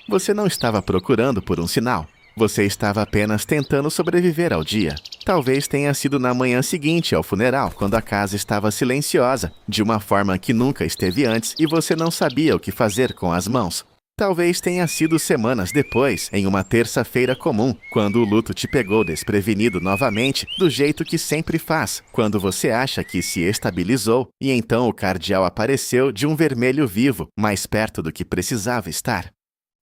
Você não estava procurando por um sinal. Você estava apenas tentando sobreviver ao dia. Talvez tenha sido na manhã seguinte ao funeral, quando a casa estava silenciosa, de uma forma que nunca esteve antes e você não sabia o que fazer com as mãos. Talvez tenha sido semanas depois, em uma terça-feira comum, quando o luto te pegou desprevenido novamente, do jeito que sempre faz, quando você acha que se estabilizou, e então o cardeal apareceu de um vermelho vivo, mais perto do que precisava estar.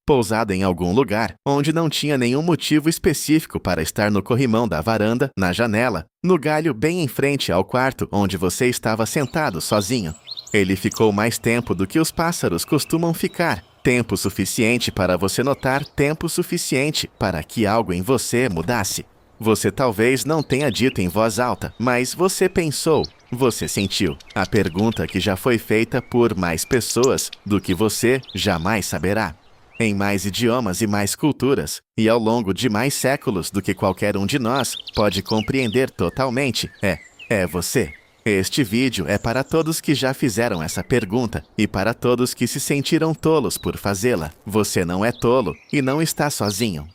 Pousado em algum lugar, onde não tinha nenhum motivo específico para estar no corrimão da varanda, na janela, no galho bem em frente ao quarto onde você estava sentado sozinho. Ele ficou mais tempo do que os pássaros costumam ficar. Tempo suficiente para você notar, tempo suficiente para que algo em você mudasse. Você talvez não tenha dito em voz alta, mas você pensou, você sentiu. A pergunta que já foi feita por mais pessoas do que você jamais saberá. Em mais idiomas e mais culturas, e ao longo de mais séculos do que qualquer um de nós pode compreender totalmente, é você. Este vídeo é para todos que já fizeram essa pergunta e para todos que se sentiram tolos por fazê-la. Você não é tolo e não está sozinho.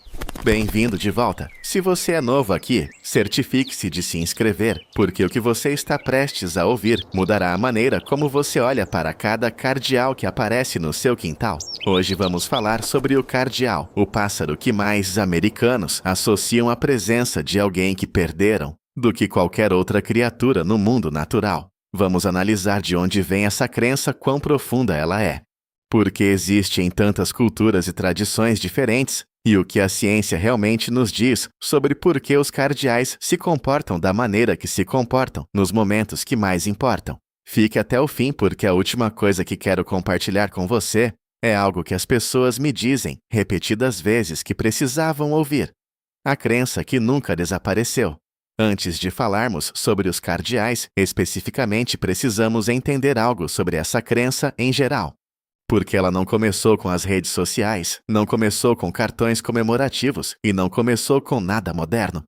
Bem-vindo de volta. Se você é novo aqui, certifique-se de se inscrever, porque o que você está prestes a ouvir mudará a maneira como você olha para cada cardeal que aparece no seu quintal. Hoje vamos falar sobre o cardeal, o pássaro que mais americanos associam à presença de alguém que perderam do que qualquer outra criatura no mundo natural. Vamos analisar de onde vem essa crença, quão profunda ela é. Por que existe em tantas culturas e tradições diferentes, e o que a ciência realmente nos diz sobre por que os cardeais se comportam da maneira que se comportam nos momentos que mais importam. Fique até o fim, porque a última coisa que quero compartilhar com você é algo que as pessoas me dizem repetidas vezes que precisavam ouvir. A crença que nunca desapareceu. Antes de falarmos sobre os cardeais, especificamente precisamos entender algo sobre essa crença em geral. Porque ela não começou com as redes sociais, não começou com cartões comemorativos e não começou com nada moderno.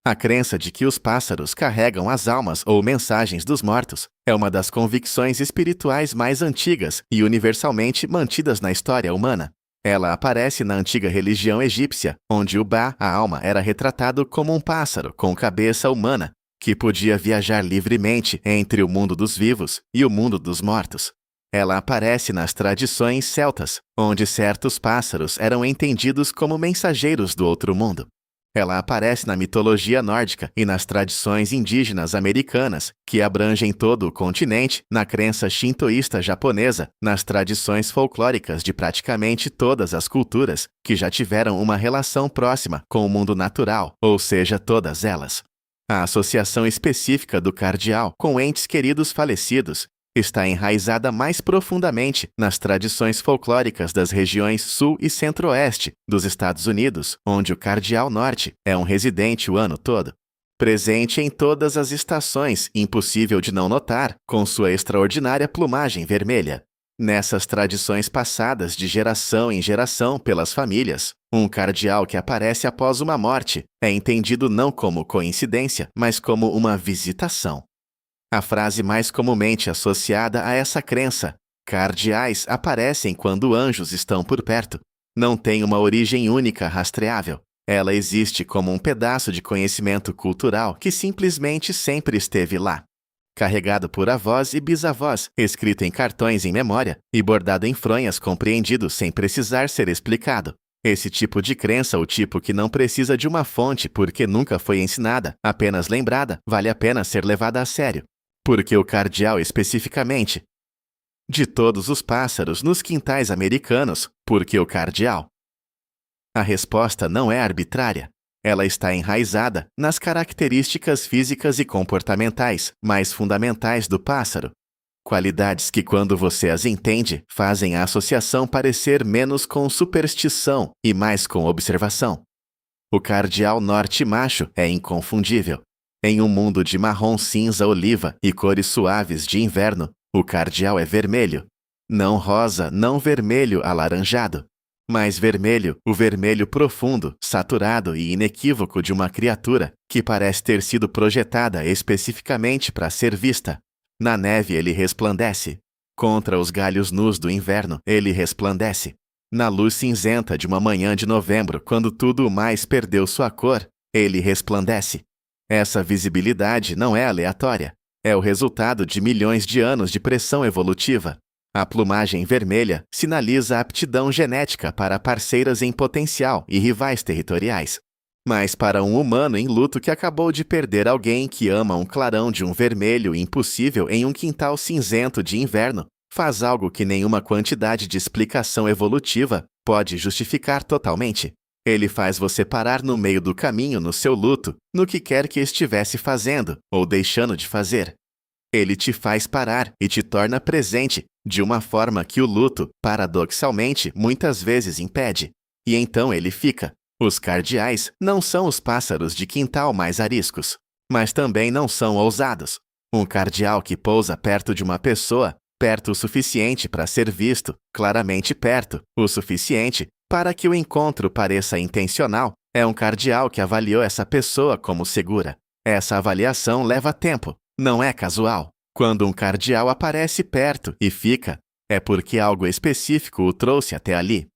A crença de que os pássaros carregam as almas ou mensagens dos mortos é uma das convicções espirituais mais antigas e universalmente mantidas na história humana. Ela aparece na antiga religião egípcia, onde o Ba, a alma, era retratado como um pássaro com cabeça humana, que podia viajar livremente entre o mundo dos vivos e o mundo dos mortos. Ela aparece nas tradições celtas, onde certos pássaros eram entendidos como mensageiros do outro mundo. Ela aparece na mitologia nórdica e nas tradições indígenas americanas, que abrangem todo o continente, na crença shintoísta japonesa, nas tradições folclóricas de praticamente todas as culturas que já tiveram uma relação próxima com o mundo natural, ou seja, todas elas. A associação específica do cardeal com entes queridos falecidos está enraizada mais profundamente nas tradições folclóricas das regiões sul e centro-oeste dos Estados Unidos, onde o cardeal norte é um residente o ano todo. Presente em todas as estações, impossível de não notar, com sua extraordinária plumagem vermelha. Nessas tradições passadas de geração em geração pelas famílias, um cardeal que aparece após uma morte é entendido não como coincidência, mas como uma visitação. A frase mais comumente associada a essa crença, cardeais, aparecem quando anjos estão por perto. Não tem uma origem única rastreável. Ela existe como um pedaço de conhecimento cultural que simplesmente sempre esteve lá. Carregado por avós e bisavós, escrito em cartões em memória e bordado em fronhas compreendido sem precisar ser explicado. Esse tipo de crença, o tipo que não precisa de uma fonte porque nunca foi ensinada, apenas lembrada, vale a pena ser levada a sério. Porque o cardeal especificamente? De todos os pássaros nos quintais americanos, por que o cardeal? A resposta não é arbitrária. Ela está enraizada nas características físicas e comportamentais mais fundamentais do pássaro. Qualidades que, quando você as entende, fazem a associação parecer menos com superstição e mais com observação. O cardeal norte macho é inconfundível. Em um mundo de marrom cinza oliva e cores suaves de inverno, o cardeal é vermelho. Não rosa, não vermelho alaranjado. Mas vermelho, o vermelho profundo, saturado e inequívoco de uma criatura que parece ter sido projetada especificamente para ser vista. Na neve ele resplandece. Contra os galhos nus do inverno, ele resplandece. Na luz cinzenta de uma manhã de novembro, quando tudo mais perdeu sua cor, ele resplandece. Essa visibilidade não é aleatória. É o resultado de milhões de anos de pressão evolutiva. A plumagem vermelha sinaliza a aptidão genética para parceiras em potencial e rivais territoriais. Mas para um humano em luto que acabou de perder alguém que ama um clarão de um vermelho impossível em um quintal cinzento de inverno, faz algo que nenhuma quantidade de explicação evolutiva pode justificar totalmente. Ele faz você parar no meio do caminho no seu luto, no que quer que estivesse fazendo ou deixando de fazer. Ele te faz parar e te torna presente, de uma forma que o luto, paradoxalmente, muitas vezes impede. E então ele fica. Os cardeais não são os pássaros de quintal mais ariscos, mas também não são ousados. Um cardeal que pousa perto de uma pessoa, perto o suficiente para ser visto, claramente perto, o suficiente para que o encontro pareça intencional, é um cardeal que avaliou essa pessoa como segura. Essa avaliação leva tempo, não é casual. Quando um cardeal aparece perto e fica, é porque algo específico o trouxe até ali.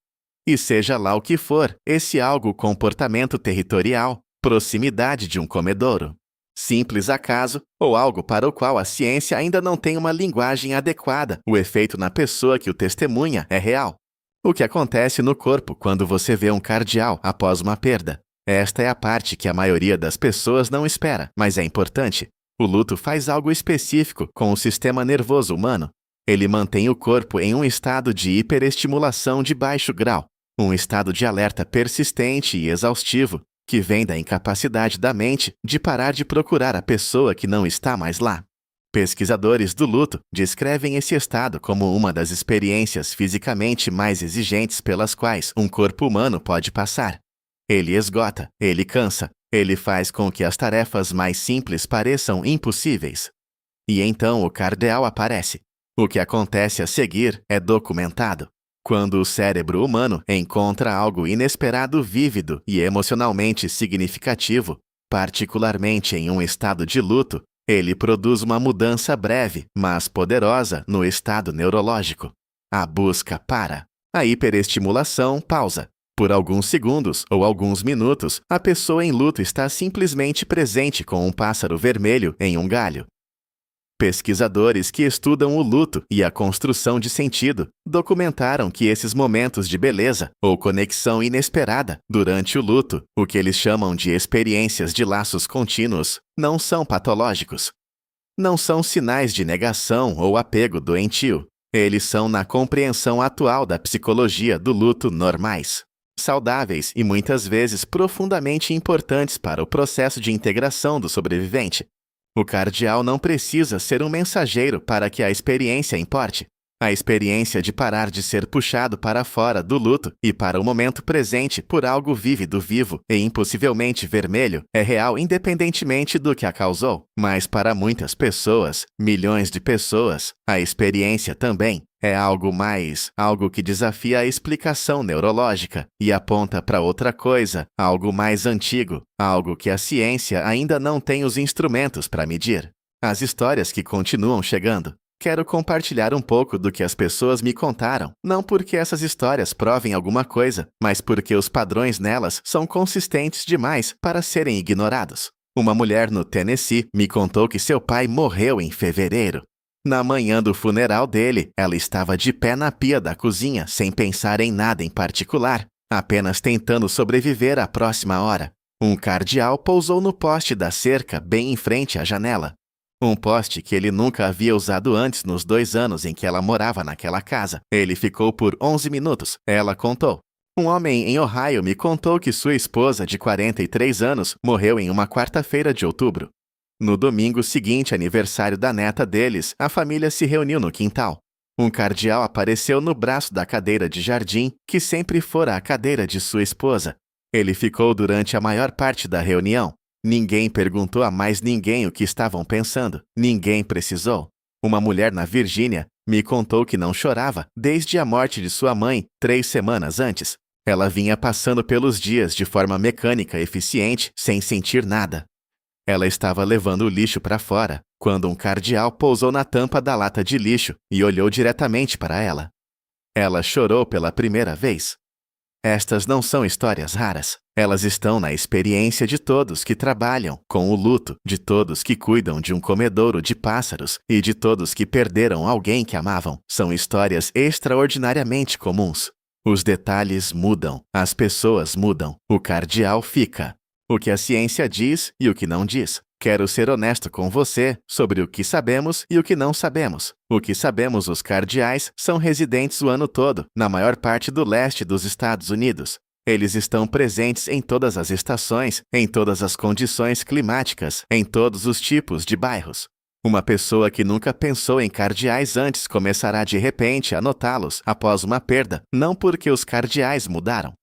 E seja lá o que for, esse algo comportamento territorial, proximidade de um comedouro, simples acaso ou algo para o qual a ciência ainda não tem uma linguagem adequada, o efeito na pessoa que o testemunha é real. O que acontece no corpo quando você vê um cardeal após uma perda? Esta é a parte que a maioria das pessoas não espera, mas é importante. O luto faz algo específico com o sistema nervoso humano. Ele mantém o corpo em um estado de hiperestimulação de baixo grau, um estado de alerta persistente e exaustivo, que vem da incapacidade da mente de parar de procurar a pessoa que não está mais lá. Pesquisadores do luto descrevem esse estado como uma das experiências fisicamente mais exigentes pelas quais um corpo humano pode passar. Ele esgota, ele cansa, ele faz com que as tarefas mais simples pareçam impossíveis. E então o cardeal aparece. O que acontece a seguir é documentado. Quando o cérebro humano encontra algo inesperado, vívido e emocionalmente significativo, particularmente em um estado de luto, ele produz uma mudança breve, mas poderosa, no estado neurológico. A busca para. A hiperestimulação pausa. Por alguns segundos ou alguns minutos, a pessoa em luto está simplesmente presente com um pássaro vermelho em um galho. Pesquisadores que estudam o luto e a construção de sentido documentaram que esses momentos de beleza ou conexão inesperada durante o luto, o que eles chamam de experiências de laços contínuos, não são patológicos. Não são sinais de negação ou apego doentio. Eles são, na compreensão atual da psicologia do luto, normais, saudáveis e muitas vezes profundamente importantes para o processo de integração do sobrevivente. O cardeal não precisa ser um mensageiro para que a experiência importe. A experiência de parar de ser puxado para fora do luto e para o momento presente por algo vívido, vivo e impossivelmente vermelho é real independentemente do que a causou. Mas para muitas pessoas, milhões de pessoas, a experiência também é algo mais, algo que desafia a explicação neurológica e aponta para outra coisa, algo mais antigo, algo que a ciência ainda não tem os instrumentos para medir. As histórias que continuam chegando. Quero compartilhar um pouco do que as pessoas me contaram, não porque essas histórias provem alguma coisa, mas porque os padrões nelas são consistentes demais para serem ignorados. Uma mulher no Tennessee me contou que seu pai morreu em fevereiro. Na manhã do funeral dele, ela estava de pé na pia da cozinha, sem pensar em nada em particular, apenas tentando sobreviver à próxima hora. Um cardeal pousou no poste da cerca bem em frente à janela. Um poste que ele nunca havia usado antes nos 2 anos em que ela morava naquela casa. Ele ficou por 11 minutos, ela contou. Um homem em Ohio me contou que sua esposa, de 43 anos, morreu em uma quarta-feira de outubro. No domingo seguinte, aniversário da neta deles, a família se reuniu no quintal. Um cardeal apareceu no braço da cadeira de jardim, que sempre fora a cadeira de sua esposa. Ele ficou durante a maior parte da reunião. Ninguém perguntou a mais ninguém o que estavam pensando. Ninguém precisou. Uma mulher na Virgínia me contou que não chorava desde a morte de sua mãe, 3 semanas antes. Ela vinha passando pelos dias de forma mecânica eficiente, sem sentir nada. Ela estava levando o lixo para fora, quando um cardeal pousou na tampa da lata de lixo e olhou diretamente para ela. Ela chorou pela primeira vez. Estas não são histórias raras. Elas estão na experiência de todos que trabalham com o luto, de todos que cuidam de um comedouro de pássaros e de todos que perderam alguém que amavam. São histórias extraordinariamente comuns. Os detalhes mudam, as pessoas mudam, o cardeal fica. O que a ciência diz e o que não diz. Quero ser honesto com você sobre o que sabemos e o que não sabemos. O que sabemos, os cardeais são residentes o ano todo, na maior parte do leste dos Estados Unidos. Eles estão presentes em todas as estações, em todas as condições climáticas, em todos os tipos de bairros. Uma pessoa que nunca pensou em cardeais antes começará de repente a notá-los após uma perda, não porque os cardeais mudaram,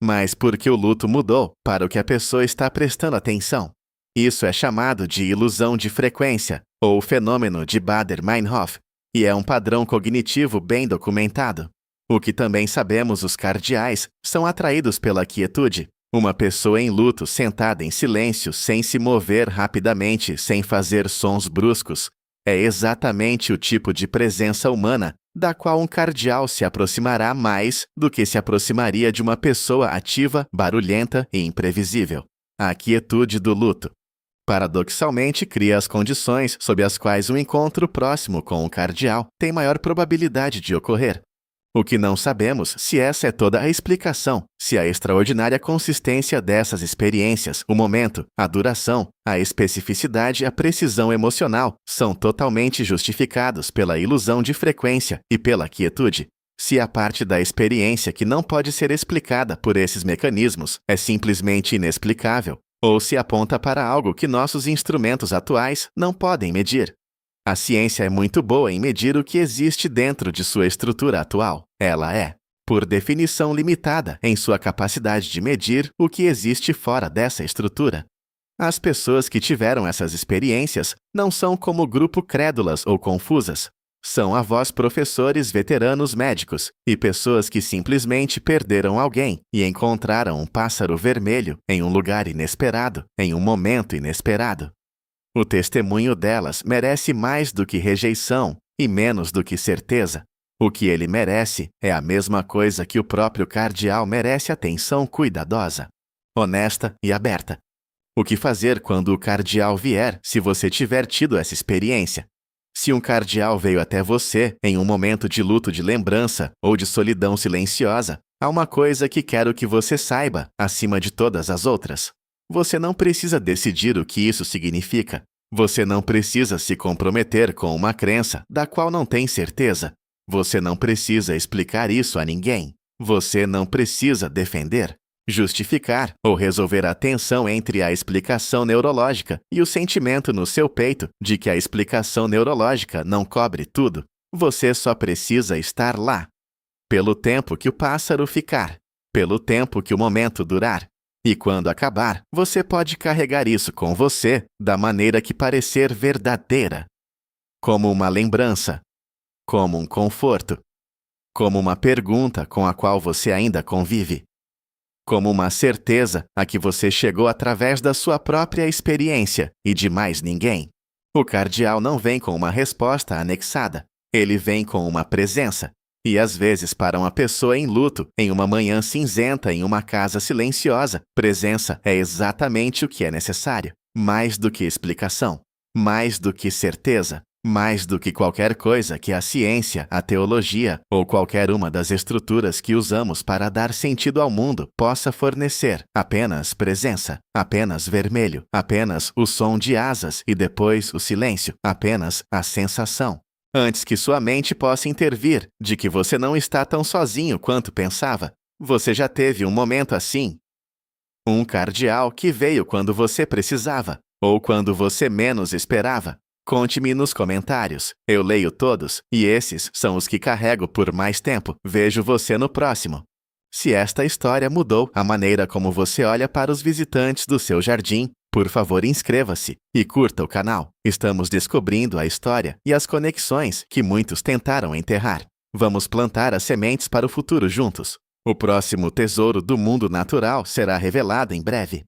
mas porque o luto mudou para o que a pessoa está prestando atenção. Isso é chamado de ilusão de frequência, ou fenômeno de Baader-Meinhof, e é um padrão cognitivo bem documentado. O que também sabemos, os cardeais são atraídos pela quietude. Uma pessoa em luto sentada em silêncio, sem se mover rapidamente, sem fazer sons bruscos, é exatamente o tipo de presença humana da qual um cardeal se aproximará mais do que se aproximaria de uma pessoa ativa, barulhenta e imprevisível. A quietude do luto, paradoxalmente, cria as condições sob as quais um encontro próximo com o cardeal tem maior probabilidade de ocorrer. O que não sabemos se essa é toda a explicação, se a extraordinária consistência dessas experiências, o momento, a duração, a especificidade e a precisão emocional são totalmente justificados pela ilusão de frequência e pela quietude. Se a parte da experiência que não pode ser explicada por esses mecanismos é simplesmente inexplicável, ou se aponta para algo que nossos instrumentos atuais não podem medir. A ciência é muito boa em medir o que existe dentro de sua estrutura atual. Ela é, por definição, limitada em sua capacidade de medir o que existe fora dessa estrutura. As pessoas que tiveram essas experiências não são como grupo crédulas ou confusas. São avós, professores, veteranos médicos e pessoas que simplesmente perderam alguém e encontraram um pássaro vermelho em um lugar inesperado, em um momento inesperado. O testemunho delas merece mais do que rejeição e menos do que certeza. O que ele merece é a mesma coisa que o próprio cardeal merece: atenção cuidadosa, honesta e aberta. O que fazer quando o cardeal vier, se você tiver tido essa experiência? Se um cardeal veio até você em um momento de luto, de lembrança ou de solidão silenciosa, há uma coisa que quero que você saiba, acima de todas as outras. Você não precisa decidir o que isso significa. Você não precisa se comprometer com uma crença da qual não tem certeza. Você não precisa explicar isso a ninguém. Você não precisa defender, justificar ou resolver a tensão entre a explicação neurológica e o sentimento no seu peito de que a explicação neurológica não cobre tudo. Você só precisa estar lá. Pelo tempo que o pássaro ficar. Pelo tempo que o momento durar. E quando acabar, você pode carregar isso com você da maneira que parecer verdadeira. Como uma lembrança. Como um conforto. Como uma pergunta com a qual você ainda convive. Como uma certeza a que você chegou através da sua própria experiência e de mais ninguém. O cardeal não vem com uma resposta anexada. Ele vem com uma presença. E às vezes, para uma pessoa em luto, em uma manhã cinzenta, em uma casa silenciosa, presença é exatamente o que é necessário. Mais do que explicação. Mais do que certeza. Mais do que qualquer coisa que a ciência, a teologia ou qualquer uma das estruturas que usamos para dar sentido ao mundo possa fornecer. Apenas presença. Apenas vermelho. Apenas o som de asas e depois o silêncio. Apenas a sensação. Antes que sua mente possa intervir, de que você não está tão sozinho quanto pensava. Você já teve um momento assim. Um cardeal que veio quando você precisava, ou quando você menos esperava. Conte-me nos comentários. Eu leio todos, e esses são os que carrego por mais tempo. Vejo você no próximo. Se esta história mudou a maneira como você olha para os visitantes do seu jardim, por favor, inscreva-se e curta o canal. Estamos descobrindo a história e as conexões que muitos tentaram enterrar. Vamos plantar as sementes para o futuro juntos. O próximo tesouro do mundo natural será revelado em breve.